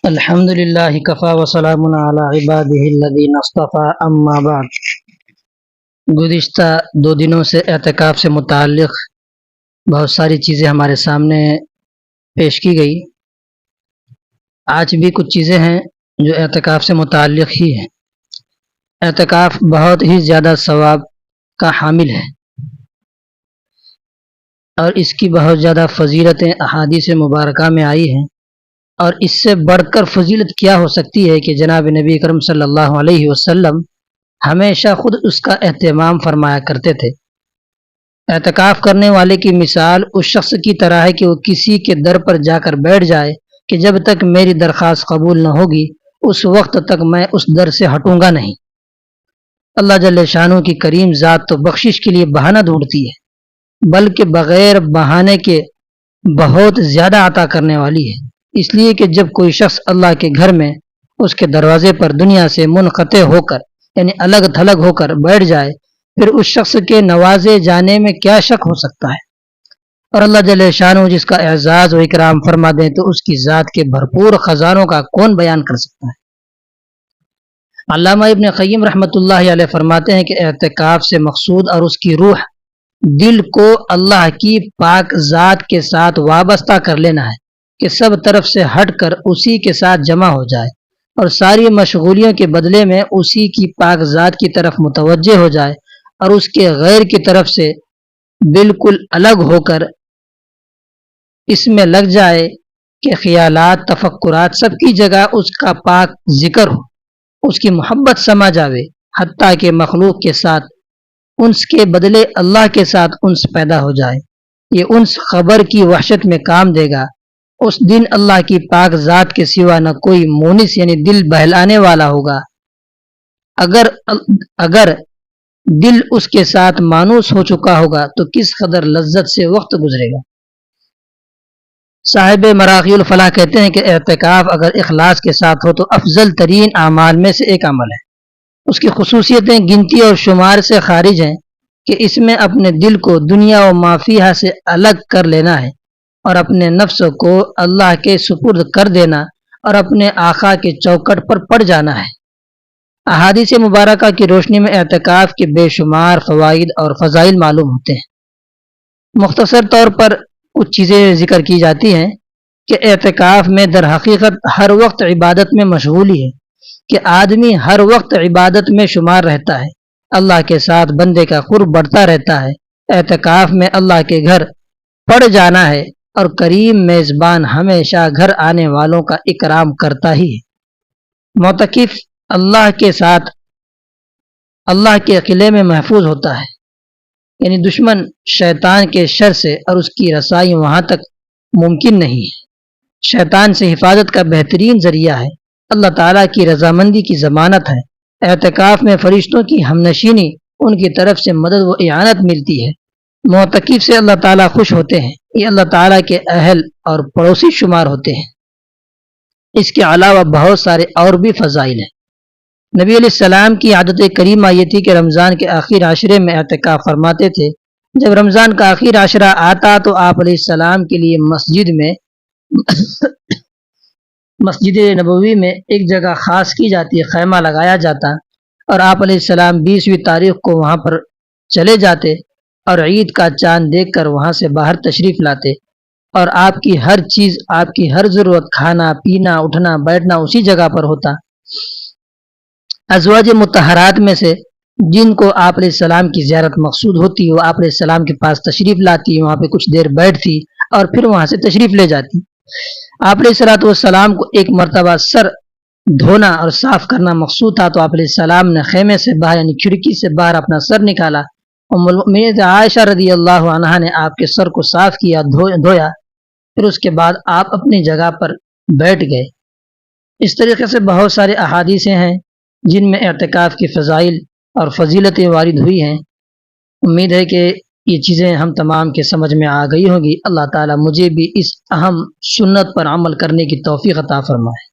الحمد للہ کفا وسلام علی عبادہ الذین اصطفى اما بعد۔ گزشتہ 2 دنوں سے اعتکاف سے متعلق بہت ساری چیزیں ہمارے سامنے پیش کی گئی۔ آج بھی کچھ چیزیں ہیں جو اعتکاف سے متعلق ہی ہیں۔ اعتکاف بہت ہی زیادہ ثواب کا حامل ہے اور اس کی بہت زیادہ فضیلتیں احادیث مبارکہ میں آئی ہیں، اور اس سے بڑھ کر فضیلت کیا ہو سکتی ہے کہ جناب نبی کرم صلی اللہ علیہ وسلم ہمیشہ خود اس کا اہتمام فرمایا کرتے تھے۔ اعتکاف کرنے والے کی مثال اس شخص کی طرح ہے کہ وہ کسی کے در پر جا کر بیٹھ جائے کہ جب تک میری درخواست قبول نہ ہوگی اس وقت تک میں اس در سے ہٹوں گا نہیں۔ اللہ جل شانہ کی کریم ذات تو بخشش کے لیے بہانہ ڈھونڈتی ہے، بلکہ بغیر بہانے کے بہت زیادہ عطا کرنے والی ہے۔ اس لیے کہ جب کوئی شخص اللہ کے گھر میں اس کے دروازے پر دنیا سے منقطع ہو کر یعنی الگ تھلگ ہو کر بیٹھ جائے، پھر اس شخص کے نوازے جانے میں کیا شک ہو سکتا ہے؟ اور اللہ جل شانہ جس کا اعزاز و اکرام فرما دیں تو اس کی ذات کے بھرپور خزانوں کا کون بیان کر سکتا ہے؟ علامہ ابن قیم رحمۃ اللہ علیہ فرماتے ہیں کہ اعتکاف سے مقصود اور اس کی روح دل کو اللہ کی پاک ذات کے ساتھ وابستہ کر لینا ہے کہ سب طرف سے ہٹ کر اسی کے ساتھ جمع ہو جائے اور ساری مشغولیوں کے بدلے میں اسی کی پاک ذات کی طرف متوجہ ہو جائے، اور اس کے غیر کی طرف سے بالکل الگ ہو کر اس میں لگ جائے کہ خیالات تفکرات سب کی جگہ اس کا پاک ذکر ہو، اس کی محبت سما جاوے، حتیٰ کہ مخلوق کے ساتھ انس کے بدلے اللہ کے ساتھ انس پیدا ہو جائے۔ یہ انس خبر کی وحشت میں کام دے گا۔ اس دن اللہ کی پاک ذات کے سوا نہ کوئی مونس یعنی دل بہلانے والا ہوگا۔ اگر دل اس کے ساتھ مانوس ہو چکا ہوگا تو کس قدر لذت سے وقت گزرے گا۔ صاحب مراغی الفلاح کہتے ہیں کہ اعتکاف اگر اخلاص کے ساتھ ہو تو افضل ترین اعمال میں سے ایک عمل ہے۔ اس کی خصوصیتیں گنتی اور شمار سے خارج ہیں کہ اس میں اپنے دل کو دنیا و ما فیہا سے الگ کر لینا ہے اور اپنے نفس کو اللہ کے سپرد کر دینا اور اپنے آقا کے چوکٹ پر پڑ جانا ہے۔ احادیث مبارکہ کی روشنی میں اعتکاف کے بے شمار فوائد اور فضائل معلوم ہوتے ہیں۔ مختصر طور پر کچھ چیزیں ذکر کی جاتی ہیں کہ اعتکاف میں در حقیقت ہر وقت عبادت میں مشغولی ہے کہ آدمی ہر وقت عبادت میں شمار رہتا ہے، اللہ کے ساتھ بندے کا قرب بڑھتا رہتا ہے۔ اعتکاف میں اللہ کے گھر پڑ جانا ہے اور کریم میزبان ہمیشہ گھر آنے والوں کا اکرام کرتا ہی ہے۔ معتکف اللہ کے ساتھ اللہ کے قلعے میں محفوظ ہوتا ہے، یعنی دشمن شیطان کے شر سے اور اس کی رسائی وہاں تک ممکن نہیں ہے۔ شیطان سے حفاظت کا بہترین ذریعہ ہے، اللہ تعالیٰ کی رضامندی کی ضمانت ہے۔ اعتکاف میں فرشتوں کی ہمنشینی، ان کی طرف سے مدد و اعانت ملتی ہے۔ معتکف سے اللہ تعالیٰ خوش ہوتے ہیں، یہ اللہ تعالیٰ کے اہل اور پڑوسی شمار ہوتے ہیں۔ اس کے علاوہ بہت سارے اور بھی فضائل ہیں۔ نبی علیہ السلام کی عادت کریمہ یہ تھی کہ رمضان کے آخر عشرے میں اعتکاف فرماتے تھے۔ جب رمضان کا آخر عشرہ آتا تو آپ علیہ السلام کے لیے مسجد نبوی میں ایک جگہ خاص کی جاتی، خیمہ لگایا جاتا، اور آپ علیہ السلام 20ویں تاریخ کو وہاں پر چلے جاتے اور عید کا چاند دیکھ کر وہاں سے باہر تشریف لاتے، اور آپ کی ہر چیز، آپ کی ہر ضرورت، کھانا پینا اٹھنا بیٹھنا اسی جگہ پر ہوتا۔ ازواج مطہرات میں سے جن کو آپ علیہ السلام کی زیارت مقصود ہوتی وہ آپ علیہ السلام کے پاس تشریف لاتی، وہاں پہ کچھ دیر بیٹھتی اور پھر وہاں سے تشریف لے جاتی۔ آپ علیہ السلام کو ایک مرتبہ سر دھونا اور صاف کرنا مقصود تھا تو آپ علیہ السلام نے خیمے سے باہر یعنی کھڑکی سے باہر اپنا سر نکالا، ام المؤمنین عائشہ رضی اللہ عنہا نے آپ کے سر کو صاف کیا، دھویا، پھر اس کے بعد آپ اپنی جگہ پر بیٹھ گئے۔ اس طریقے سے بہت سارے احادیث ہیں جن میں اعتکاف کی فضائل اور فضیلتیں وارد ہوئی ہیں۔ امید ہے کہ یہ چیزیں ہم تمام کے سمجھ میں آ گئی ہوں گی۔ اللہ تعالیٰ مجھے بھی اس اہم سنت پر عمل کرنے کی توفیق عطا فرمائے۔